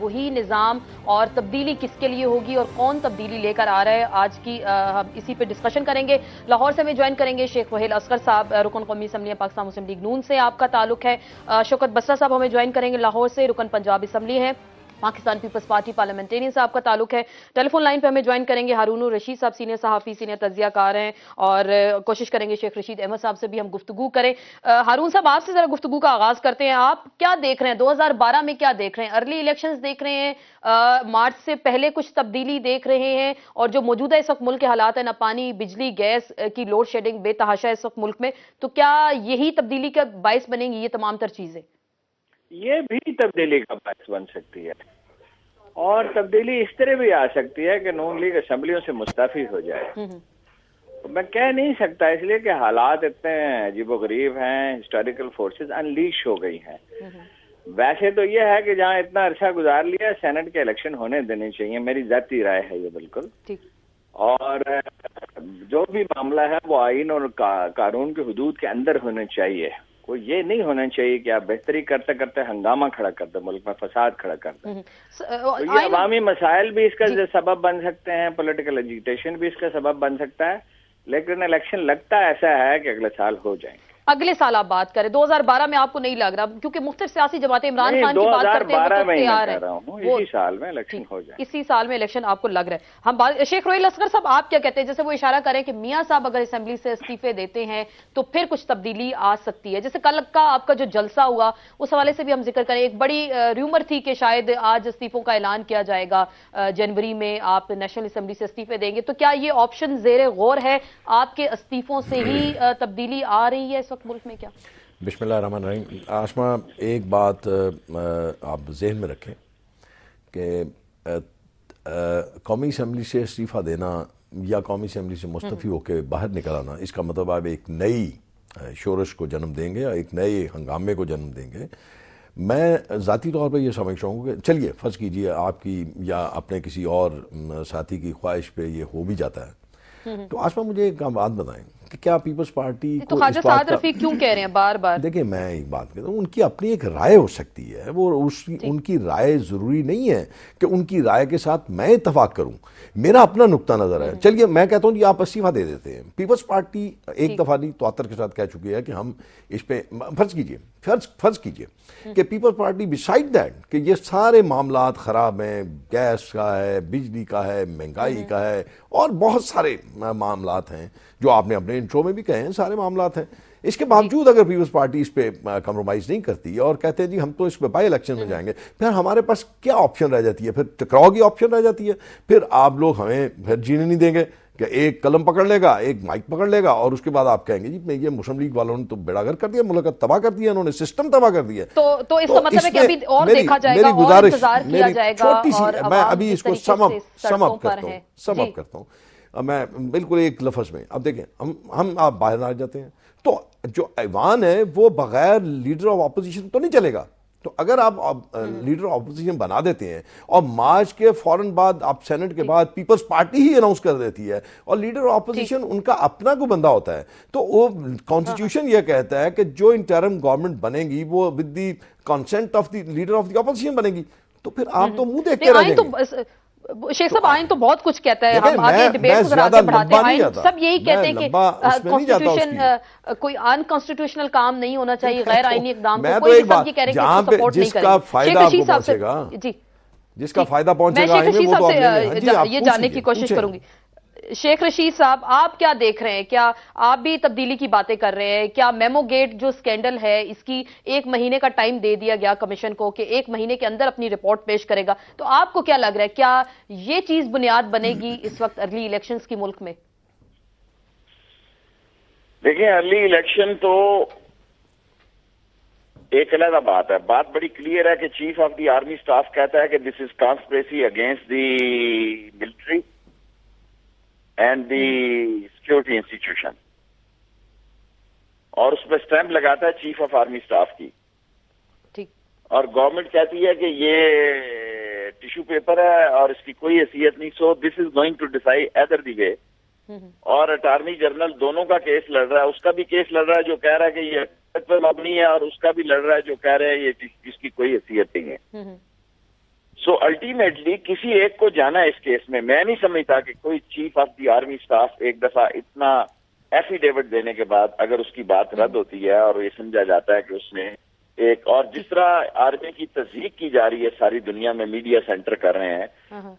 وہی نظام، اور تبدیلی کس کے لیے ہوگی اور کون تبدیلی لے کر آ رہا ہے. آج کی ہم اسی پہ ڈسکشن کریں گے. لاہور سے ہمیں جوائن کریں گے شیخ وحید اصغر صاحب، رکن قومی اسمبلی پاکستان مسلم لیگ نون سے آپ کا تعلق ہے. شوکت بسرا صاحب ہمیں جوائن کریں گے لاہور سے، رکن پنجاب اسمبلی ہے، پاکستان پیپلز پارٹی پارلیمنٹرین سے آپ کا تعلق ہے. ٹیلی فون لائن پہ ہمیں جوائن کریں گے ہارون الرشید صاحب، سینئر صحافی، سینئر تجزیہ کار ہیں، اور کوشش کریں گے شیخ رشید احمد صاحب سے بھی ہم گفتگو کریں. ہارون صاحب، آپ سے ذرا گفتگو کا آغاز کرتے ہیں. آپ کیا دیکھ رہے ہیں 2012 میں، کیا دیکھ رہے ہیں؟ ارلی الیکشنز دیکھ رہے ہیں، مارچ سے پہلے کچھ تبدیلی دیکھ رہے ہیں، اور جو موجودہ اس وقت ملک کے حالات ہیں، نہ پانی، بجلی، گیس کی لوڈ شیڈنگ بے تحاشا اس وقت ملک میں، تو کیا یہی تبدیلی کا باعث بنیں گی یہ تمام تر چیزیں؟ یہ بھی تبدیلی کا باعث بن سکتی ہے، اور تبدیلی اس طرح بھی آ سکتی ہے کہ نون لیگ اسمبلیوں سے مستعفی ہو جائے. میں کہہ نہیں سکتا، اس لیے کہ حالات اتنے عجیب و غریب ہیں، ہسٹوریکل فورسز انلیش ہو گئی ہیں. ویسے تو یہ ہے کہ جہاں اتنا عرصہ گزار لیا، سینٹ کے الیکشن ہونے دینے چاہیے، میری ذاتی رائے ہے یہ بالکل. اور جو بھی معاملہ ہے وہ آئین اور قانون کے حدود کے اندر ہونے چاہیے. کوئی یہ نہیں ہونا چاہیے کہ آپ بہتری کرتے کرتے ہنگامہ کھڑا کر دیں، ملک میں فساد کھڑا کر دیں. تو یہ عوامی مسائل بھی اس کا سبب بن سکتے ہیں، پولیٹیکل ایجیٹیشن بھی اس کا سبب بن سکتا ہے، لیکن الیکشن لگتا ایسا ہے کہ اگلے سال ہو جائیں گے. اگلے سال آپ بات کریں، 2012 میں آپ کو نہیں لگ رہا؟ کیونکہ مختلف سیاسی جماعتیں عمران خان کی بات کرتے ہیں، 2012 میں کہہ رہا ہوں، اسی سال میں الیکشن ہو جائے، اسی سال میں الیکشن آپ کو لگ رہا ہے. ہم بات شیخ وحید اصغر صاحب، آپ کیا کہتے ہیں؟ جیسے وہ اشارہ کریں کہ میاں صاحب اگر اسمبلی سے استعفے دیتے ہیں تو پھر کچھ تبدیلی آ سکتی ہے. جیسے کل کا آپ کا جو جلسہ ہوا اس حوالے سے بھی ہم ذکر کریں. ایک بڑی ریومر تھی کہ شاید آج استعفوں کا اعلان کیا جائے گا، جنوری میں آپ نیشنل اسمبلی سے استعفے دیں گے. تو کیا یہ آپشن زیر غور ہے؟ آپ کے استعفوں سے ہی تبدیلی آ رہی ہے اس وقت ملک میں کیا؟ بسم اللہ الرحمن الرحیم. آشما، ایک بات آپ ذہن میں رکھیں کہ قومی اسمبلی سے استعفیٰ دینا یا قومی اسمبلی سے مستعفی ہو کے باہر نکل آنا، اس کا مطلب آپ ایک نئی شورش کو جنم دیں گے، ایک نئے ہنگامے کو جنم دیں گے. میں ذاتی طور پہ یہ سمجھتا ہوں کہ چلیے فرض کیجئے آپ کی یا اپنے کسی اور ساتھی کی خواہش پہ یہ ہو بھی جاتا ہے، تو آشما مجھے ایک بات بتائیں کہ کیا پیپلز پارٹی تو خواجہ سعد رفیق کیوں کہہ رہے ہیں بار بار؟ دیکھیں، میں ایک بات کہتا ہوں، ان کی اپنی ایک رائے ہو سکتی ہے، وہ ان کی رائے ضروری نہیں ہے کہ ان کی رائے کے ساتھ میں اتفاق کروں. میرا اپنا نقطہ نظر ہے. چلیے میں کہتا ہوں جی آپ استعفیٰ دے دیتے ہیں. پیپلز پارٹی ایک دفعہ نہیں تواتر کے ساتھ کہہ چکی ہے کہ ہم اس پہ فرض کیجئے کہ پیپلز پارٹی بسائڈ دیٹ کہ یہ سارے معاملات خراب ہیں، گیس کا ہے، بجلی کا ہے، مہنگائی کا ہے، اور بہت سارے معاملات ہیں جو آپ نے اپنے انٹرو میں بھی کہے ہیں، سارے معاملات ہیں. اس کے باوجود اگر پیپلز پارٹی اس پہ کمپرومائز نہیں کرتی اور کہتے ہیں جی ہم تو اس پہ بائی الیکشن میں جائیں گے، پھر ہمارے پاس کیا آپشن رہ جاتی ہے؟ پھر ٹکراؤ کی آپشن رہ جاتی ہے. پھر آپ لوگ ہمیں پھر جینے نہیں دیں گے کہ ایک قلم پکڑ لے گا، ایک مائک پکڑ لے گا، اور اس کے بعد آپ کہیں گے جی یہ مسلم لیگ والوں نے تو بیڑا گرک کر دیا، ملک تباہ کر دیا، انہوں نے سسٹم تباہ کر دیا. تو اس کا مطلب ہے کہ ابھی اور دیکھا جائے گا، اور انتظار کیا جائے گا، چھوٹی سی میں ابھی اس کو سم اپ کرتا ہوں. میں بالکل ایک لفظ میں، اب دیکھیں ہم آپ باہر آ جاتے ہیں تو جو ایوان ہے وہ بغیر لیڈر آف اپوزیشن تو نہیں چلے گا. تو اگر آپ لیڈر آف اپوزیشن بنا دیتے ہیں اور مارچ کے فوراً بعد آپ سینٹ کے بعد پیپلز پارٹی ہی اناؤنس کر دیتی ہے، اور لیڈر آف اپوزیشن ان کا اپنا کوئی بندہ ہوتا ہے، تو وہ کانسٹیٹیوشن یہ کہتا ہے کہ جو انٹرم گورنمنٹ بنے گی وہ with the consent of the leader of the opposition بنے گی. تو پھر آپ تو منہ دیکھتے رہ جائیں گے. شیخ صاحب آئین تو بہت کچھ کہتا ہے، ہم آگے ڈیبیٹ کو ذرا آگے بڑھاتے ہیں. آئین سب یہی کہتے ہیں کہ کانسٹیٹیوشن کوئی ان کانسٹیٹیوشنل کام نہیں ہونا چاہیے، غیر آئینی اقدام کو کوئی سب یہ کہہ رہے ہیں کہ سپورٹ نہیں کریں. شیخ رشید صاحب سے جس کا فائدہ پہنچے گا، میں شیخ رشید صاحب سے یہ جاننے کی کوشش کروں گی. شیخ رشید صاحب، آپ کیا دیکھ رہے ہیں؟ کیا آپ بھی تبدیلی کی باتیں کر رہے ہیں؟ کیا میمو گیٹ جو سکینڈل ہے اس کی 1 مہینے کا ٹائم دے دیا گیا کمیشن کو کہ 1 مہینے کے اندر اپنی رپورٹ پیش کرے گا، تو آپ کو کیا لگ رہا ہے کیا یہ چیز بنیاد بنے گی اس وقت ارلی الیکشنز کی ملک میں؟ دیکھیں، ارلی الیکشن تو ایک علیحدہ بات ہے. بات بڑی کلیئر ہے کہ chief of the army staff کہتا ہے کہ this is conspiracy against the military and the security institution, اور اس پہ اسٹیمپ لگاتا ہے چیف آف آرمی سٹاف کی. اور گورنمنٹ کہتی ہے کہ یہ ٹیشو پیپر ہے اور اس کی کوئی حیثیت نہیں. So this is going to decide either the way اور اٹارنی جنرل دونوں کا کیس لڑ رہا ہے. اس کا بھی کیس لڑ رہا ہے جو کہہ رہا ہے کہ یہ حقیقت پر مبنی ہے، اور اس کا بھی لڑ رہا ہے جو کہہ رہے ہیں یہ اس کی کوئی حیثیت نہیں ہے. سو الٹیمیٹلی کسی ایک کو جانا ہے اس کیس میں. میں نہیں سمجھتا کہ کوئی chief of the army staff ایک دفعہ اتنا ایفیڈیوٹ دینے کے بعد اگر اس کی بات رد ہوتی ہے اور یہ سمجھا جاتا ہے کہ اس نے ایک، اور جس طرح آرمی کی تصدیق کی جا رہی ہے ساری دنیا میں، میڈیا سینٹر کر رہے ہیں،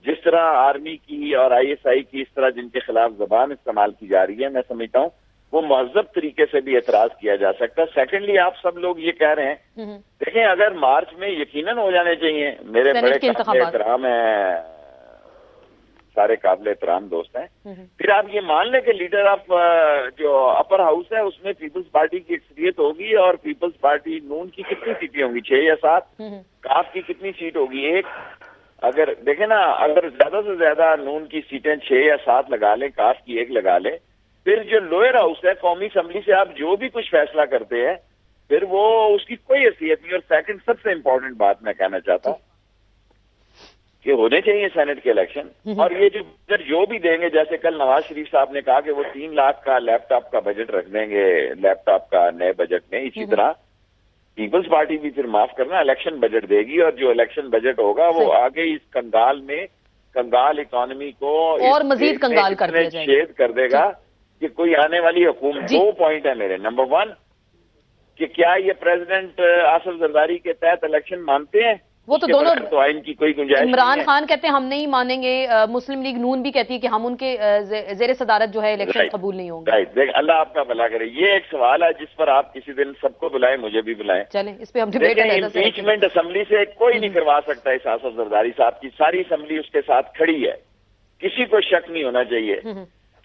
جس طرح آرمی کی اور آئی ایس آئی کی اس طرح جن کے خلاف زبان استعمال کی جا رہی ہے، میں سمجھتا ہوں وہ مہذب طریقے سے بھی اعتراض کیا جا سکتا ہے. سیکنڈلی آپ سب لوگ یہ کہہ رہے ہیں، دیکھیں اگر مارچ میں یقیناً ہو جانے چاہیے، میرے بڑے قابل احترام ہیں، سارے قابل احترام دوست ہیں، پھر آپ یہ مان لیں کہ لیڈر آف جو اپر ہاؤس ہے اس میں پیپلز پارٹی کی اکثریت ہوگی، اور پیپلز پارٹی نون کی کتنی سیٹیں ہوں گی؟ 6 یا 7. کاف کی کتنی سیٹ ہوگی؟ 1. اگر دیکھیں نا، اگر زیادہ سے زیادہ نون کی سیٹیں 6 یا 7 لگا لیں، کاف کی 1 لگا لیں، پھر جو لوئر ہاؤس ہے قومی اسمبلی سے آپ جو بھی کچھ فیصلہ کرتے ہیں پھر وہ اس کی کوئی حیثیت نہیں. اور سیکنڈ سب سے امپورٹنٹ بات میں کہنا چاہتا ہوں کہ ہونے چاہیے سینٹ کے الیکشن، اور یہ جو بھی دیں گے، جیسے کل نواز شریف صاحب نے کہا کہ وہ 3 لاکھ کا لیپ ٹاپ کا بجٹ رکھ دیں گے لیپ ٹاپ کا نئے بجٹ میں، اسی طرح پیپلز پارٹی بھی پھر معاف کرنا الیکشن بجٹ دے گی، اور جو الیکشن بجٹ ہوگا وہ آگے اس کنگال اکانومی کو اور مزید کنگال کر دے گا، چھید کر دے گا کہ کوئی آنے والی حکومت. 2 پوائنٹ ہے میرے. نمبر 1 کہ کیا یہ پریزیڈنٹ آصف زرداری کے تحت الیکشن مانتے ہیں؟ وہ تو دونوں، تو آئین کی کوئی گنجائش. عمران خان کہتے ہیں ہم نہیں مانیں گے، مسلم لیگ نون بھی کہتی ہے کہ ہم ان کے زیر صدارت جو ہے الیکشن قبول نہیں ہوں گے. دیکھ اللہ آپ کا بھلا کرے. یہ ایک سوال ہے جس پر آپ کسی دن سب کو بلائیں، مجھے بھی بلائیں. چلیں اس پہ ہم ڈیبیٹ کریں. امپیچمنٹ اسمبلی سے کوئی نہیں کروا سکتا اس آصف زرداری صاحب کی. ساری اسمبلی اس کے ساتھ کھڑی ہے. کسی کو شک نہیں ہونا چاہیے،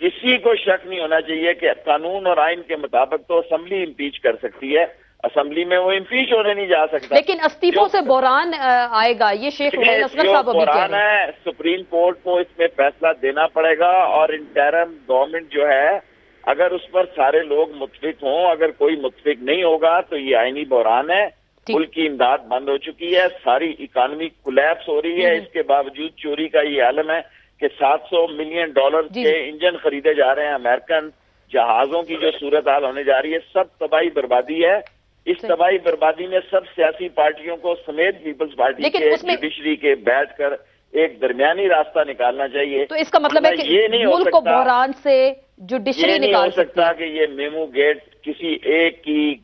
کسی کو شک نہیں ہونا چاہیے کہ قانون اور آئین کے مطابق تو اسمبلی امپیچ کر سکتی ہے، اسمبلی میں وہ امپیچ ہونے نہیں جا سکتا. لیکن استعفوں سے بحران آئے گا، یہ شیخ رحیل اصغر صاحب ابھی کہہ رہے ہیں. سپریم کورٹ کو اس میں فیصلہ دینا پڑے گا، اور انٹرم گورنمنٹ جو ہے اگر اس پر سارے لوگ متفق ہوں، اگر کوئی متفق نہیں ہوگا تو یہ آئینی بحران ہے. ملک کی امداد بند ہو چکی ہے، ساری اکانومی کولیپس ہو رہی ہے. اس کے باوجود چوری کا یہ عالم ہے کہ $700 ملین کے انجن خریدے جا رہے ہیں، امریکن جہازوں کی جو صورتحال ہونے جا رہی ہے، سب تباہی بربادی ہے. اس تباہی بربادی میں سب سیاسی پارٹیوں کو سمیت پیپلز پارٹی کے جوڈیشری کے بیٹھ کر ایک درمیانی راستہ نکالنا چاہیے. تو اس کا مطلب ہے کہ ملک کو بحران سے جوڈیشری نکال سکتا کہ یہ میمو گیٹ کسی ایک کی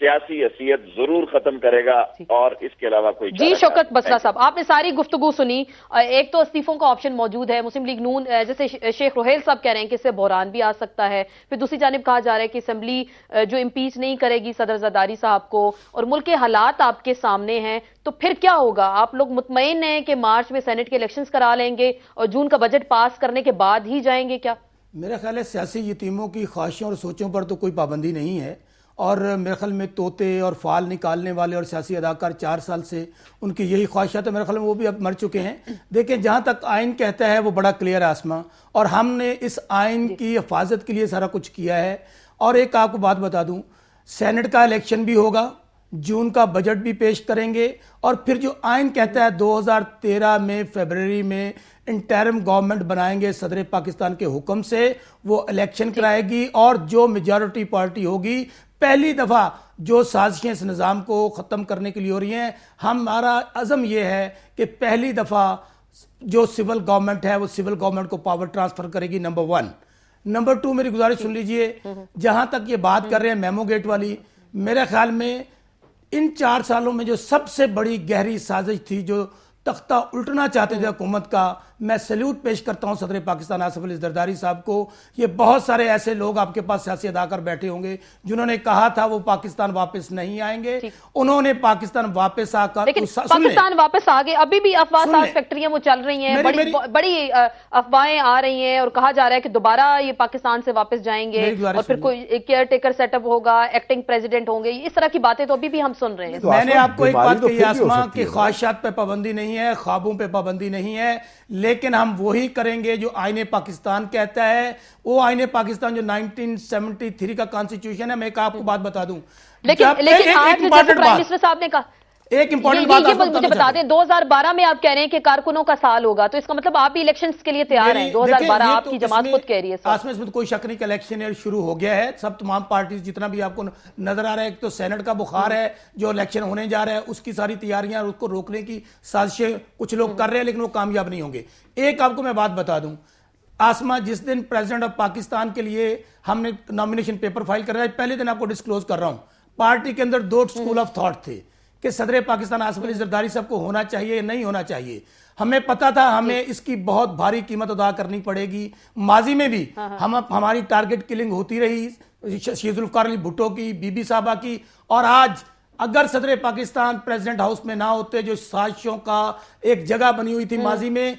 سیاسی حیثیت ضرور ختم کرے گا، اور اس کے علاوہ کوئی. جی شوکت بسرا صاحب، آپ نے ساری گفتگو سنی. ایک تو استعفوں کا آپشن موجود ہے، مسلم لیگ نون جیسے شیخ رحیل صاحب کہہ رہے ہیں کہ اس سے بحران بھی آ سکتا ہے. پھر دوسری جانب کہا جا رہا ہے کہ اسمبلی جو امپیچ نہیں کرے گی صدر زرداری صاحب کو، اور ملک کے حالات آپ کے سامنے ہیں، تو پھر کیا ہوگا؟ آپ لوگ مطمئن ہیں کہ مارچ میں سینٹ کے الیکشنز کرا لیں گے اور جون کا بجٹ پاس کرنے کے بعد ہی جائیں گے کیا؟ میرا خیال ہے سیاسی یتیموں کی خواہشوں اور سوچوں پر تو کوئی پابندی نہیں ہے، اور میرے خیال میں طوطے اور فال نکالنے والے اور سیاسی اداکار 4 سال سے ان کی یہی خواہشات ہے. میرے خیال میں وہ بھی اب مر چکے ہیں. دیکھیں جہاں تک آئین کہتا ہے وہ بڑا کلیئر آسماں، اور ہم نے اس آئین کی حفاظت کے لیے سارا کچھ کیا ہے. اور ایک آپ کو بات بتا دوں، سینٹ کا الیکشن بھی ہوگا، جون کا بجٹ بھی پیش کریں گے، اور پھر جو آئین کہتا ہے 2013 میں فیبروری میں انٹرم گورنمنٹ بنائیں گے صدر پاکستان کے حکم سے، وہ الیکشن کرائے گی، اور جو میجورٹی پارٹی ہوگی، پہلی دفعہ جو سازشیں اس نظام کو ختم کرنے کے لیے ہو رہی ہیں، ہمارا عزم یہ ہے کہ پہلی دفعہ جو سول گورنمنٹ ہے وہ سول گورنمنٹ کو پاور ٹرانسفر کرے گی. نمبر 1. نمبر 2 میری گزارش سن لیجئے، جہاں تک یہ بات کر رہے ہیں میمو گیٹ والی، میرے خیال میں ان 4 سالوں میں جو سب سے بڑی گہری سازش تھی، جو تختہ الٹنا چاہتے تھے حکومت کا، میں سیلیوٹ پیش کرتا ہوں صدر پاکستان آصف علی زرداری صاحب کو. یہ بہت سارے ایسے لوگ آپ کے پاس سیاسی اداکار بیٹھے ہوں گے جنہوں نے کہا تھا وہ پاکستان واپس نہیں آئیں گے، انہوں نے پاکستان واپس آ کر، لیکن پاکستان واپس آگے ابھی بھی افواہ فیکٹریاں وہ چل رہی ہیں، بڑی افواہیں آ رہی ہیں، اور کہا جا رہا ہے کہ دوبارہ یہ پاکستان سے واپس جائیں گے اور پھر کوئی کیئر ٹیکر سیٹ اپ ہوگا، ایکٹنگ پریزیڈنٹ ہوں گے. اس طرح کی باتیں تو ابھی بھی ہم سن رہے ہیں. میں نے آپ کو ایک بات کہی آسما کہ خواہشات پہ پابندی نہیں ہے، خوابوں پہ پابندی نہیں ہے، لیکن ہم وہی کریں گے جو آئین پاکستان کہتا ہے. وہ آئین پاکستان جو 1973 کا کانسٹیٹیوشن ہے. میں ایک آپ کو بات بتا دوں، لیکن آج جیسے پرائم منسٹر صاحب نے کہا، ایک امپورٹنٹ بات مجھے بتا دیں 2012 میں آپ کہہ رہے ہیں کہ کارکنوں کا سال ہوگا تو اس کا مطلب آپ بھی الیکشنز کے لیے تیار ہیں 2012 آپ کی جماعت خود کہہ رہی ہے آسم اس میں کوئی شک نہیں کہ الیکشن شروع ہو گیا ہے سب تمام پارٹیز جتنا بھی آپ کو نظر آ رہا ہے ایک تو سینٹ کا بخار ہے جو الیکشن ہونے جا رہا ہے اس کی ساری تیاریاں اس کو روکنے کی سازشیں کچھ لوگ کر رہے ہیں لیکن وہ کامیاب نہیں ہوں گے ایک آپ کو میں بات بتا دوں آسما جس دن پریزیڈنٹ آف پاکستان کے لیے ہم نے نامینیشن پیپر فائل کر رہا ہے پہلے دن آپ کو ڈسکلوز کر رہا ہوں پارٹی کے اندر دو سکول آف تھاٹ تھے کہ صدر پاکستان آصف علی زرداری صاحب کو ہونا چاہیے یا نہیں ہونا چاہیے ہمیں پتا تھا ہمیں اس کی بہت بھاری قیمت ادا کرنی پڑے گی ماضی میں بھی ہماری ٹارگٹ کلنگ ہوتی رہی شہید ذوالفقار علی بھٹو کی بی بی صاحبہ کی اور آج اگر صدر پاکستان پریزیڈنٹ ہاؤس میں نہ ہوتے جو سازشوں کا ایک جگہ بنی ہوئی تھی ماضی میں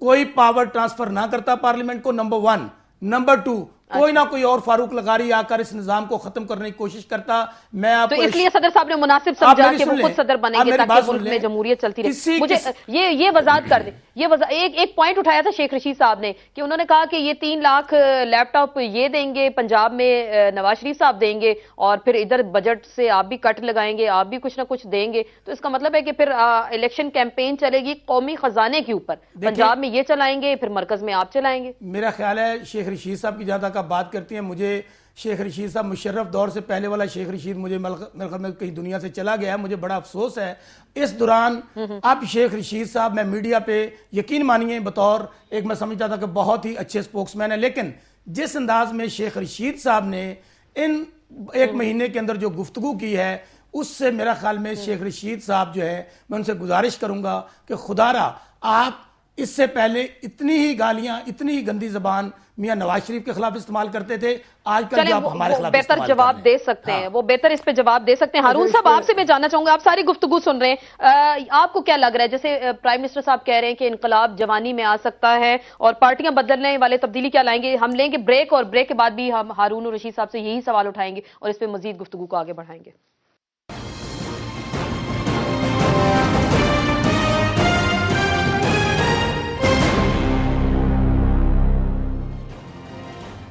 کوئی پاور ٹرانسفر نہ کرتا پارلیمنٹ کو نمبر 1 نمبر 2 کوئی نہ کوئی اور فاروق لغاری آ کر اس نظام کو ختم کرنے کی کوشش کرتا میں آپ تو اس لیے صدر صاحب نے مناسب سمجھا کہ وہ خود صدر بنیں گے تاکہ ملک میں جمہوریت چلتی رہے مجھے یہ وضاحت کر دیں ایک پوائنٹ اٹھایا تھا شیخ رشید صاحب نے کہ انہوں نے کہا کہ یہ 3 لاکھ لیپ ٹاپ یہ دیں گے پنجاب میں نواز شریف صاحب دیں گے اور پھر ادھر بجٹ سے آپ بھی کٹ لگائیں گے آپ بھی کچھ نہ کچھ دیں گے تو اس کا مطلب ہے کہ پھر الیکشن کیمپین چلے گی قومی خزانے کے اوپر پنجاب میں یہ چلائیں گے پھر مرکز میں آپ چلائیں گے میرا خیال ہے شیخ رشید صاحب کی جہاں تک آپ بات کرتی ہیں مجھے شیخ رشید صاحب مشرف دور سے پہلے والا شیخ رشید مجھے میرے خیال میں کہیں دنیا سے چلا گیا ہے مجھے بڑا افسوس ہے اس دوران اب شیخ رشید صاحب میں میڈیا پہ یقین مانیے بطور ایک میں سمجھتا تھا کہ بہت ہی اچھے سپوکس مین ہیں لیکن جس انداز میں شیخ رشید صاحب نے ان 1 مہینے کے اندر جو گفتگو کی ہے اس سے میرا خیال میں شیخ رشید صاحب جو ہے میں ان سے گزارش کروں گا کہ خدا را آپ اس سے پہلے اتنی ہی گالیاں اتنی ہی گندی زبان میاں نواز شریف کے خلاف استعمال کرتے تھے آج کل جو آپ ہمارے خلاف بہتر جواب دے سکتے ہیں وہ بہتر اس پہ جواب دے سکتے ہیں ہارون صاحب آپ سے میں جاننا چاہوں گا آپ ساری گفتگو سن رہے ہیں آپ کو کیا لگ رہا ہے جیسے پرائم منسٹر صاحب کہہ رہے ہیں کہ انقلاب جوانی میں آ سکتا ہے اور پارٹیاں بدلنے والے تبدیلی کیا لائیں گے ہم لیں گے بریک اور بریک کے بعد بھی ہم ہارون اور رشید صاحب سے یہی سوال اٹھائیں گے اور اس پہ مزید گفتگو کو آگے بڑھائیں گے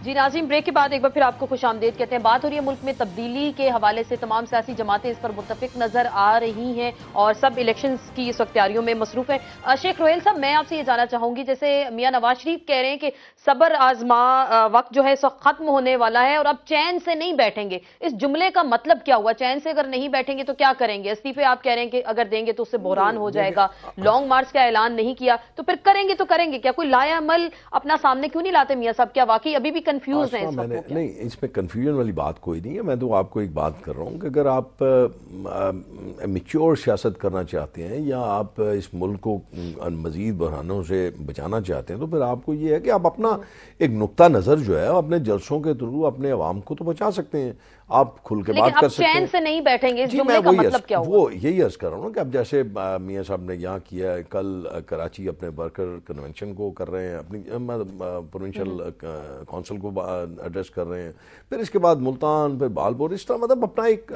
جی ناظرین بریک کے بعد ایک بار پھر آپ کو خوش آمدید کہتے ہیں بات ہو رہی ہے ملک میں تبدیلی کے حوالے سے تمام سیاسی جماعتیں اس پر متفق نظر آ رہی ہیں اور سب الیکشنز کی اس وقت تیاریوں میں مصروف ہیں شیخ روہیل صاحب میں آپ سے یہ جاننا چاہوں گی جیسے میاں نواز شریف کہہ رہے ہیں کہ صبر آزما وقت جو ہے اس وقت ختم ہونے والا ہے اور اب چین سے نہیں بیٹھیں گے اس جملے کا مطلب کیا ہوا چین سے اگر نہیں بیٹھیں گے تو کیا کریں گے استعفے آپ کہہ رہے ہیں کہ اگر دیں گے تو اس سے بحران ہو جائے گا لانگ مارچ کا اعلان نہیں کیا تو پھر کریں گے کیا کوئی لایا عمل اپنا سامنے کیوں نہیں لاتے میاں صاحب کیا واقعی ابھی بھی کنفیوز ہیں نہیں اس میں کنفیوژن والی بات کوئی نہیں ہے میں تو آپ کو ایک بات کر رہا ہوں کہ اگر آپ میچور سیاست کرنا چاہتے ہیں یا آپ اس ملک کو مزید بحرانوں سے بچانا چاہتے ہیں تو پھر آپ کو یہ ہے کہ آپ اپنا ایک نقطہ نظر جو ہے اپنے جلسوں کے تھرو اپنے عوام کو تو بچا سکتے ہیں آپ کھل کے بات کر سکتے ہیں چین سے نہیں بیٹھیں گے اس جملے کا مطلب کیا ہوا وہ یہی عرض کر رہا ہوں کہ اب جیسے میاں صاحب نے یہاں کیا ہے کل کراچی اپنے ورکر کنونشن کو کر رہے ہیں اپنی پروونشل کونسل کو ایڈریس کر رہے ہیں پھر اس کے بعد ملتان پھر بالپور اس طرح مطلب اپنا ایک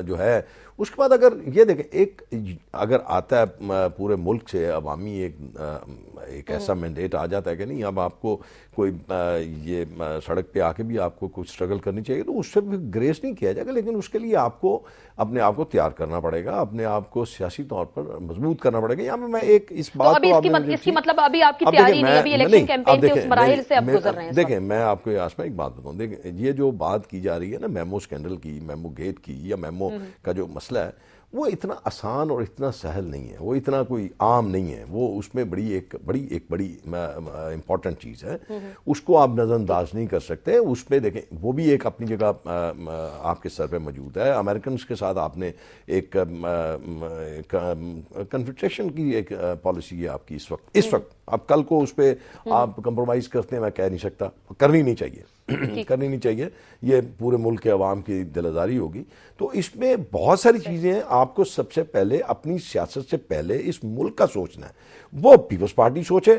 جو ہے اس کے بعد اگر یہ دیکھیں ایک اگر آتا ہے پورے ملک سے عوامی ایک ایسا مینڈیٹ آ جاتا ہے کہ نہیں اب آپ کو کوئی یہ سڑک پہ آ کے بھی آپ کو کچھ سٹرگل کرنی چاہیے تو اس سے بھی گریس نہیں کیا جائے گا لیکن اس کے لیے آپ کو اپنے آپ کو تیار کرنا پڑے گا اپنے آپ کو سیاسی طور پر مضبوط کرنا پڑے گا یہاں میں ایک اس بات کو اس کی مطلب ابھی آپ کی تیاری نہیں ابھی الیکشن کیمپین کے اس مراحل سے آپ گزر رہے ہیں دیکھیں میں آپ کو آسما ایک بات بتاؤں دیکھیں یہ جو بات کی جا رہی ہے نا میمو اسکینڈل کی میمو گیٹ کی یا میمو کا جو مسئلہ ہے وہ اتنا آسان اور اتنا سہل نہیں ہے وہ اتنا کوئی عام نہیں ہے وہ اس میں ایک بڑی امپورٹنٹ چیز ہے اس کو آپ نظر انداز نہیں کر سکتے اس پہ دیکھیں وہ بھی ایک اپنی جگہ آپ کے سر پہ موجود ہے امریکنز کے ساتھ آپ نے ایک کنفیڈریشن کی ایک پالیسی ہے آپ کی اس وقت اب کل کو اس پہ آپ کمپرومائز کرتے ہیں میں کہہ نہیں سکتا کرنی نہیں چاہیے یہ پورے ملک کے عوام کی دل آزاری ہوگی تو اس میں بہت ساری چیزیں ہیں آپ کو سب سے پہلے اپنی سیاست سے پہلے اس ملک کا سوچنا ہے وہ پیپلز پارٹی سوچے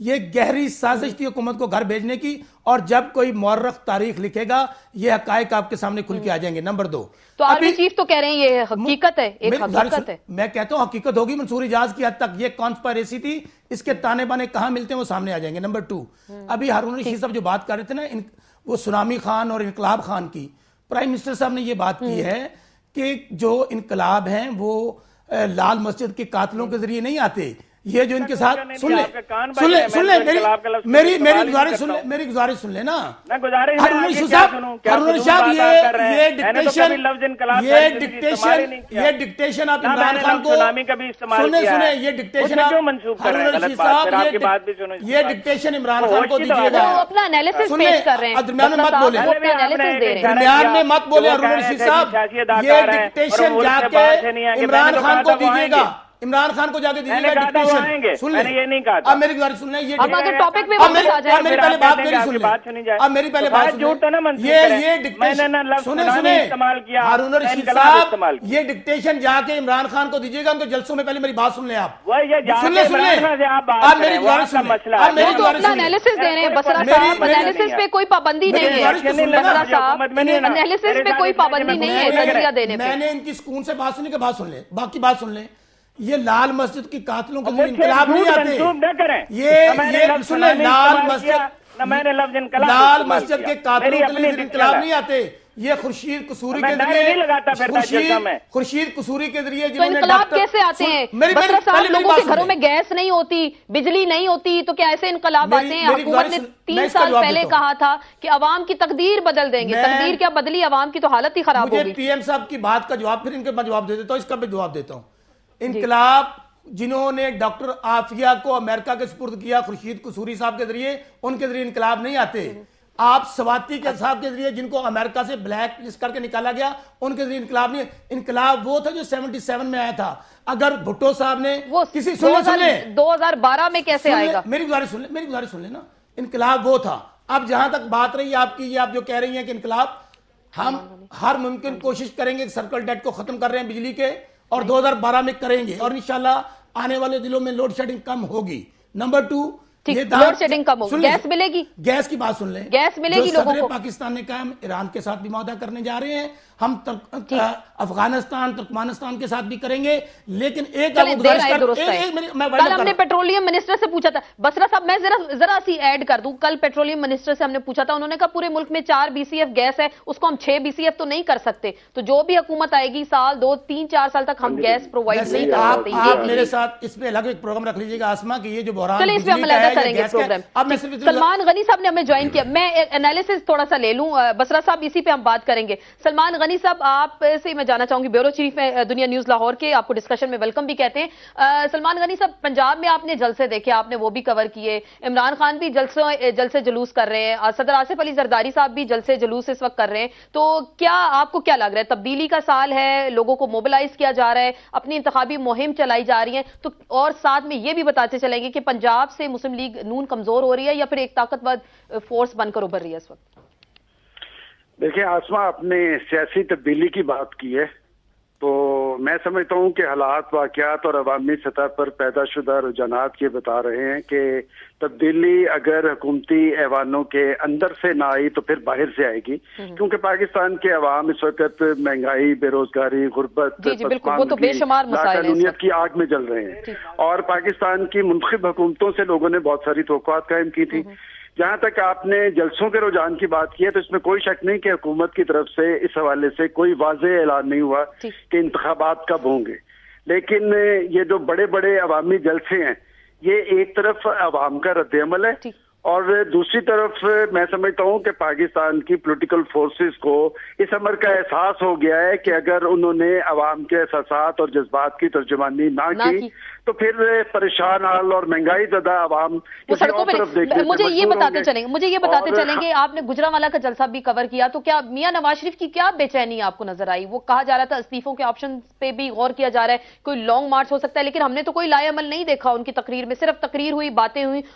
یہ گہری سازش تھی حکومت کو گھر بھیجنے کی، اور جب کوئی مورخ تاریخ لکھے گا یہ حقائق آپ کے سامنے کھل کے آ جائیں گے۔ نمبر 2، تو آرمی چیف تو کہہ رہے ہیں یہ حقیقت ہے، ایک حقیقت ہے۔ میں کہتا ہوں حقیقت ہوگی منصور اجاز کی حد تک، یہ کانسپائریسی تھی، اس کے تانے بانے کہاں ملتے ہیں وہ سامنے آ جائیں گے۔ نمبر 2، ابھی ہارون رشید صاحب جو بات کر رہے تھے نا وہ سنامی خان اور انقلاب خان کی، پرائم منسٹر صاحب نے یہ بات کی ہے کہ جو انقلاب ہیں وہ لال مسجد کے قاتلوں کے ذریعے نہیں آتے، یہ جو ان کے ساتھ میری گزارش سن لیں نا ہارون رشید صاحب، یہ ڈکٹیشن آپ عمران خان کو سنیں، یہ ڈکٹیشن ہارون رشید صاحب یہ ڈکٹیشن عمران خان کو دیجیے گا، اپنا انالیسس پیش کر رہے ہیں، درمیان میں مت بولیں، درمیان میں مت بولیں ہارون رشید صاحب، یہ ڈکٹیشن جا کے عمران خان کو دیجیے گا، عمران خان کو جا کے دیجیے گا ڈکٹیشن۔ سن لیں، اب میری گزارش سن لیں، یہ میری پہلے بات میری سن لیں، اب میری پہلے بات یہ ڈکٹیشن سنیں ہارون رشید صاحب، یہ ڈکٹیشن جا کے عمران خان کو دیجیے گا، ان کے جلسوں میں پہلے میری بات سن لیں، آپ سن لیں، اب میری گزارش سن لیں، اب میری گزارش سن لیں، انالیسس دے رہے ہیں بسرا صاحب، انالیسس پہ کوئی پابندی نہیں ہے بسرا صاحب، انالیسس پہ کوئی پابندی نہیں ہے تجزیہ دینے پہ۔ میں نے ان کی سکون سے بات سنی کہ بات سن لیں، باقی بات سن لیں، یہ لال مسجد کی قاتلوں کے لیے انقلاب نہیں آتے، یہ سن لیں، لال مسجد کے قاتلوں کے لیے انقلاب نہیں آتے، یہ خورشید قصوری کے ذریعے، خورشید قصوری کے ذریعے تو انقلاب کیسے آتے ہیں؟ بسرا صاحب، لوگوں کے گھروں میں گیس نہیں ہوتی، بجلی نہیں ہوتی، تو کیا ایسے انقلاب آتے ہیں؟ حکومت نے 3 سال پہلے کہا تھا کہ عوام کی تقدیر بدل دیں گے، تقدیر کیا بدلی، عوام کی تو حالت ہی خراب ہوگی۔ مجھے پی ایم صاحب کی بات کا جواب، پھر ان کے بعد جواب دے دیتا ہوں، اس کا بھی جواب دیتا ہوں۔ انقلاب جنہوں نے ڈاکٹر عافیہ کو امریکہ کے سپرد کیا خورشید قصوری صاحب کے ذریعے، ان کے ذریعے انقلاب نہیں آتے۔ آپ سواتی کے صاحب کے ذریعے جن کو امریکہ سے بلیک لسٹ کر کے نکالا گیا، ان کے ذریعے انقلاب نہیں، انقلاب وہ تھا جو 77 میں آیا تھا۔ اگر بھٹو صاحب نے کسی 2012 میں کیسے آئے گا؟ میری گزارش سن لیں نا، انقلاب وہ تھا۔ اب جہاں تک بات رہی آپ کی، یہ آپ جو کہہ رہی ہیں کہ انقلاب، ہم ہر ممکن کوشش کریں گے، سرکل ڈیٹ کو ختم کر رہے ہیں بجلی کے، اور 2012 میں کریں گے، اور انشاءاللہ آنے والے دنوں میں لوڈ شیڈنگ کم ہوگی۔ نمبر 2، لوڈ شیڈنگ کم ہوگی، گیس ملے گی، گیس کی بات سن لیں، گیس ملے گی لوگوں کو۔ پاکستان نے کہا ہم ایران کے ساتھ بھی معاہدہ کرنے جا رہے ہیں، ہم افغانستان ترکمانستان کے ساتھ بھی کریں گے، لیکن کل ہم نے پیٹرولیم منسٹر سے پوچھا تھا، بسرا صاحب میں ذرا سی ایڈ کر دوں، کل پیٹرولیم منسٹر سے ہم نے پوچھا تھا، انہوں نے کہا پورے ملک میں 4 BCF گیس ہے، اس کو ہم 6 BCF تو نہیں کر سکتے، تو جو بھی حکومت آئے گی سال 2 3 4 سال تک ہم گیس پرووائڈ نہیں کر سکتے۔ آپ میرے ساتھ اس پہ الگ ایک پروگرام رکھ لیجیے گا آسما، کہ یہ جو بحران چلے اس پہ ہم علیحدہ کریں گے پروگرام۔ سلمان غنی صاحب نے ہمیں جوائن کیا، میں انالیسس تھوڑا سا لے لوں بسرا صاحب، اسی پہ ہم بات کریں گے۔ سلمان غنی صاحب، آپ سے میں جانا چاہوں گی، بیورو چیف ہے دنیا نیوز لاہور کے، آپ کو ڈسکشن میں ویلکم بھی کہتے ہیں۔ سلمان غنی صاحب، پنجاب میں آپ نے جلسے دیکھے، آپ نے وہ بھی کور کیے، عمران خان بھی جلسے جلوس کر رہے ہیں، صدر آصف علی زرداری صاحب بھی جلسے جلوس اس وقت کر رہے ہیں، تو کیا آپ کو کیا لگ رہا ہے؟ تبدیلی کا سال ہے، لوگوں کو موبلائز کیا جا رہا ہے، اپنی انتخابی مہم چلائی جا رہی ہے، تو اور ساتھ میں یہ بھی بتاتے چلیں گے کہ پنجاب سے مسلم لیگ نون کمزور ہو رہی ہے یا پھر ایک طاقتور فورس بن کر ابھر رہی ہے اس وقت؟ دیکھیں آسما، آپ نے سیاسی تبدیلی کی بات کی ہے، تو میں سمجھتا ہوں کہ حالات، واقعات اور عوامی سطح پر پیدا شدہ رجحانات یہ بتا رہے ہیں کہ تبدیلی اگر حکومتی ایوانوں کے اندر سے نہ آئی تو پھر باہر سے آئے گی، کیونکہ پاکستان کے عوام اس وقت مہنگائی، بے روزگاری، غربت، لاقانونیت کی آگ میں جل رہے ہیں، اور پاکستان کی منتخب حکومتوں سے لوگوں نے بہت ساری توقعات قائم کی تھی۔ جہاں تک آپ نے جلسوں کے رجحان کی بات کی ہے، تو اس میں کوئی شک نہیں کہ حکومت کی طرف سے اس حوالے سے کوئی واضح اعلان نہیں ہوا کہ انتخابات کب ہوں گے، لیکن یہ جو بڑے بڑے عوامی جلسے ہیں، یہ ایک طرف عوام کا رد عمل ہے، اور دوسری طرف میں سمجھتا ہوں کہ پاکستان کی پولیٹیکل فورسز کو اس امر کا احساس ہو گیا ہے کہ اگر انہوں نے عوام کے احساسات اور جذبات کی ترجمانی نہ کی تو پھر پریشان حال اور مہنگائی زدہ عوام مجھے یہ بتاتے چلیں گے، آپ نے گجرانوالہ کا جلسہ بھی کور کیا، تو کیا میاں نواز شریف کی کیا بے چینی آپ کو نظر آئی؟ وہ کہا جا رہا تھا استعفوں کے آپشن پہ بھی غور کیا جا رہا ہے، کوئی لانگ مارچ ہو سکتا ہے، لیکن ہم نے تو کوئی لائے عمل نہیں دیکھا ان کی تقریر میں، صرف تقریر ہوئی، باتیں ہوئی،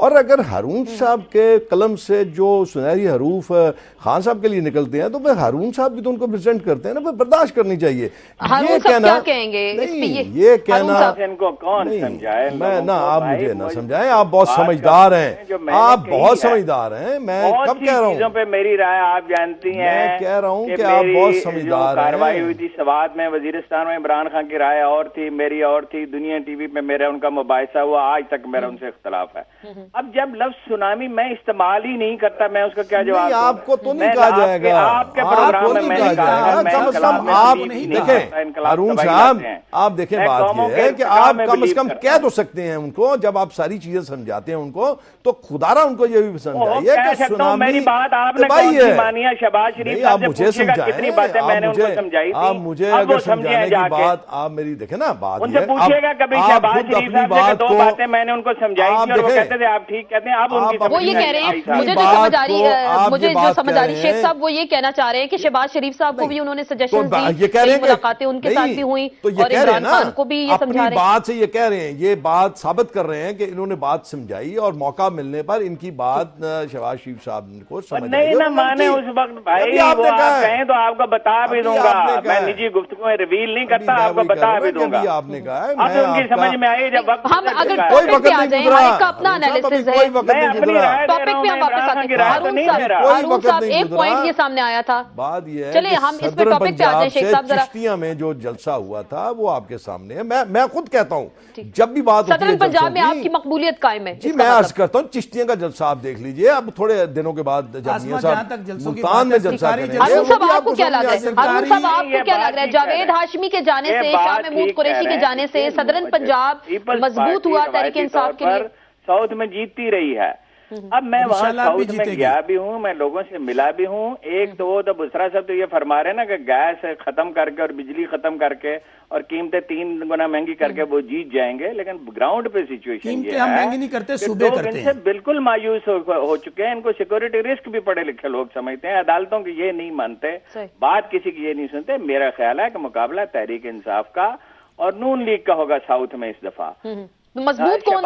اور اگر ہارون صاحب کے قلم سے جو سنہری حروف خان صاحب کے لیے نکلتے ہیں تو پھر ہارون صاحب بھی تو ان کو پریزنٹ کرتے ہیں نا، پھر برداشت کرنی چاہیے. ہارون صاحب کیا کہیں گے یہ کہنا ان کو کون سمجھائے؟ میں نہ آپ مجھے نہ سمجھائیں، آپ بہت سمجھدار ہیں، آپ بہت سمجھدار ہیں. میں کب کہہ رہا ہوں چیزوں پہ میری رائے آپ جانتی ہیں. میں کہہ رہا ہوں کہ آپ بہت سمجھدار ہیں. کارروائی ہوئی تھی سوات میں وزیرستان میں، عمران خان کی رائے اور تھی، میری اور تھی. دنیا ٹی وی پہ میرا ان کا مباحثہ ہوا، آج تک میرا ان سے اختلاف ہے. اب جب لفظ سونامی میں استعمال ہی نہیں کرتا، میں اس کا کیا جواب دوں؟ آپ کو تو نہیں کہا جائے گا، آپ کے پروگرام میں میں نے کہا. آپ دیکھیں ہارون صاحب، آپ دیکھیں بات یہ ہے کہ آپ کم از کم کہہ تو سکتے ہیں ان کو، جب آپ ساری چیزیں سمجھاتے ہیں ان کو تو خدارہ ان کو یہ بھی سمجھائیے کہ سونامی میری بات آپ نے کون سی مانی ہے؟ شہباز شریف آپ مجھے سمجھائیں، کتنی باتیں میں نے ان کو سمجھائی تھی. آپ مجھے اگر سمجھانے کی بات آپ میری دیکھیں نا، بات ان سے پوچھیے گا کبھی شہباز شریف صاحب سے کہ 2 باتیں میں نے ان کو سمجھائی تھی اور وہ کہتے تھے آپ ٹھیک کہتے ہیں. اب ان کی وہ یہ کہہ رہے ہیں، مجھے جو سمجھ آ رہی شیخ صاحب وہ یہ کہنا چاہ رہے ہیں کہ شہباز شریف صاحب کو بھی انہوں نے سجیشن دی، ملاقاتیں ان کے ساتھ بھی ہوئی اور عمران خان کو بھی یہ سمجھا رہے ہیں. بات سے یہ کہہ رہے ہیں، یہ بات ثابت کر رہے ہیں کہ انہوں نے بات سمجھائی اور موقع ملنے پر ان کی بات شہباز شریف صاحب کو سمجھ آئی. نہیں نہ مانے اس وقت بھائی، وہ آپ کہیں تو آپ کو بتا بھی دوں گا. میں نجی گفتگو میں ریویل نہیں کرتا، آپ کو بتا بھی دوں گا. آپ نے کہا اب ان کی سمجھ میں آئی جب وقت ہم اگر ٹاپک پہ آ جائیں، ہر ایک کا اپنا انالیسز ہے، میں اپنی رائے دے رہا ہوں. ٹاپک پہ ہم واپس آتے ہیں. ہارون صاحب ایک پوائنٹ یہ سامنے آیا تھا، بات یہ ہے چلیں ہم اس پہ ٹاپک پہ آ جائیں. شیخ صاحب ذرا چشتیاں میں جو جلسہ ہوا تھا وہ آپ کے سامنے ہے. میں خود کہتا ہوں جب بھی بات ہوتی ہے صدر پنجاب میں آپ کی مقبولیت قائم ہے. جی میں عرض کرتا ہوں چشتیاں کا جلسہ آپ دیکھ لیجئے. اب تھوڑے دنوں کے بعد جب میاں صاحب ملتان میں جلسہ کریں گے. ہارون صاحب آپ کو کیا لگ رہا ہے؟ ہارون صاحب آپ کو کیا لگ رہا ہے؟ جاوید ہاشمی کے جانے سے، شاہ محمود قریشی کے جانے سے صدرن پنجاب مضبوط ہوا تحریک انصاف کے لیے. ساؤتھ میں جیتتی رہی ہے. اب میں وہاں ساؤتھ میں گیا بھی ہوں، میں لوگوں سے ملا بھی ہوں. ایک تو وہ تو بسرا صاحب تو یہ فرما رہے ہیں نا کہ گیس ختم کر کے اور بجلی ختم کر کے اور قیمتیں 3 گنا مہنگی کر کے وہ جیت جائیں گے. لیکن گراؤنڈ پہ سچویشن یہ ہے مہنگی نہیں کرتے، صوبے کرتے ہیں. ان سے بالکل مایوس ہو چکے ہیں. ان کو سیکورٹی رسک بھی پڑھے لکھے لوگ سمجھتے ہیں، عدالتوں کی یہ نہیں مانتے، بات کسی کی یہ نہیں سنتے. میرا خیال ہے کہ مقابلہ تحریک انصاف کا اور نون لیگ کا ہوگا ساؤتھ میں اس دفعہ. مضبوط کون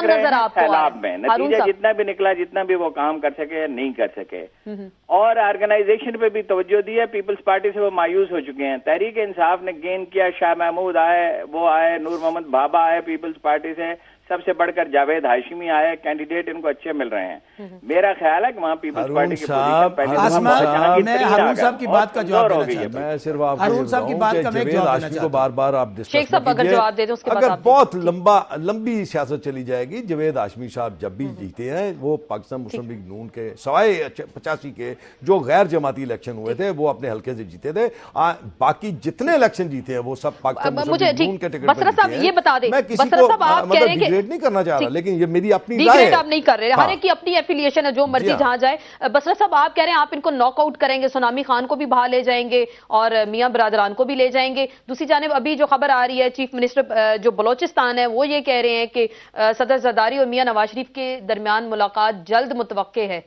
نظر آپ کو سیلاب میں نتیجہ جتنا بھی نکلا، جتنا بھی وہ کام کر سکے نہیں کر سکے. اور آرگنائزیشن پہ بھی توجہ دی ہے. پیپلز پارٹی سے وہ مایوس ہو چکے ہیں. تحریک انصاف نے گین کیا، شاہ محمود آئے، وہ آئے، نور محمد بابا آئے پیپلز پارٹی سے، سب سے بڑھ کر جاوید ہاشمی آئے. کینڈیڈیٹ ان کو اچھے مل رہے ہیں. میرا خیال ہے کہ وہاں پیپلز پارٹی کی ہارون صاحب کی بات کا جواب دینا چاہتا ہوں. میں صرف آپ ہارون صاحب کی بات کا میں جاوید ہاشمی کو بار بار آپ شیخ صاحب اگر جواب دے دیں اس کے بعد اگر بہت لمبی سیاست چلی جائے گی. جاوید ہاشمی صاحب جب بھی جیتے ہیں وہ پاکستان مسلم لیگ نون کے سوائے 85 کے جو غیر جماعتی الیکشن ہوئے تھے وہ اپنے حلقے سے جیتے تھے. باقی جتنے الیکشن جیتے ہیں وہ سب پاکستان مسلم لیگ نون کے ٹکٹ پہ جیتے ہیں. میں کسی کو مطلب ڈیبیٹ نہیں کرنا چاہ رہا، لیکن یہ میری اپنی رائے ہے. آپ نہیں کر رہے، ہر ایک کی اپنی ایفیلیشن ہے، جو مرضی جہاں جائے. بسرا صاحب آپ کہہ رہے ہیں آپ ان کو ناک آؤٹ کریں گے، سونامی خان کو بھی باہر لے جائیں گے اور میاں برادران کو بھی لے جائیں گے. دوسری جانب ابھی جو خبر آ رہی ہے چیف منسٹر جو بلوچستان ہے وہ یہ کہہ رہے ہیں کہ صدر زرداری اور میاں نواز شریف کے درمیان ملاقات جلد متوقع ہے.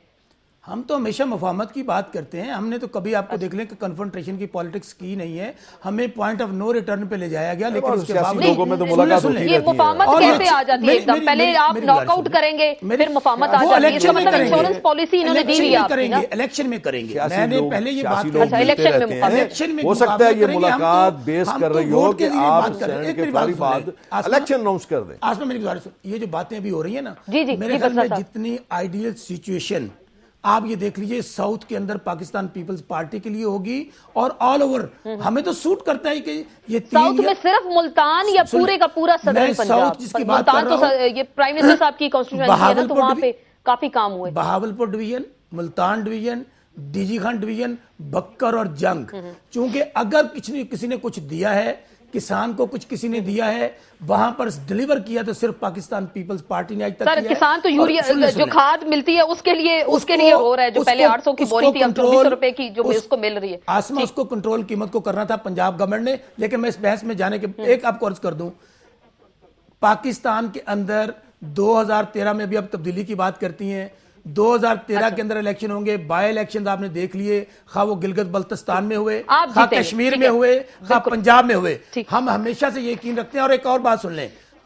ہم تو ہمیشہ مفاہمت کی بات کرتے ہیں. ہم نے تو کبھی آپ کو دیکھ لیں کہ کنفرنٹریشن کی پالیٹکس کی نہیں ہے. ہمیں پوائنٹ آف نو ریٹرن پہ لے جایا گیا، لیکن اس کے باوجود یہ مفاہمت کیسے آ جاتی ہے ایک دم؟ پہلے آپ ناک آؤٹ کریں گے پھر مفاہمت آ جاتی ہے. اس کا مطلب انشورنس پالیسی انہوں نے دی ہوئی ہے. الیکشن میں کریں گے. میں نے پہلے یہ بات الیکشن میں ہو سکتا ہے یہ ملاقات بیس کر رہی ہو کہ آپ سینٹ کے فوری بعد الیکشن اناؤنس کر دیں. آسما میری گزارش، یہ جو باتیں ابھی ہو رہی ہیں نا، میرے خیال میں جتنی آئیڈیل سچویشن آپ یہ دیکھ لیجئے ساؤتھ کے اندر پاکستان پیپلز پارٹی کے لیے ہوگی اور آل اوور ہمیں تو سوٹ کرتا ہے کہ یہ ساؤتھ میں صرف ملتان یا پورے کا پورا صدر پنجاب. ملتان تو یہ پرائم منسٹر صاحب کی کانسٹیٹوئنسی ہے نا، تو وہاں پہ کافی کام ہوئے. Bahawalpur division, Multan division, D G Khan division, Bhakkar اور جنگ. چونکہ اگر کسی نے کچھ دیا ہے، کسان کو کچھ کسی نے دیا ہے، وہاں پر ڈیلیور کیا تو صرف پاکستان پیپلز پارٹی نے آج تک کیا ہے. کسان تو یوریا جو کھاد ملتی ہے اس کے لیے ہو رہا ہے، جو پہلے 800 کی بولی تھی اب 2400 روپے کی جو اس کو مل رہی ہے. آسما اس کو کنٹرول قیمت کو کرنا تھا پنجاب گورنمنٹ نے. لیکن میں اس بحث میں جانے کے ایک آپ کو عرض کر دوں، پاکستان کے اندر 2013 میں بھی اب تبدیلی کی بات کرتی ہیں. 2013 کے اندر الیکشن ہوں گے. بائی الیکشن آپ نے دیکھ لیے، خواہ وہ گلگت بلتستان میں ہوئے، خواہ کشمیر میں ہوئے، خواہ پنجاب میں ہوئے. ہم ہمیشہ سے یقین رکھتے ہیں. اور ایک اور بات سن لیں،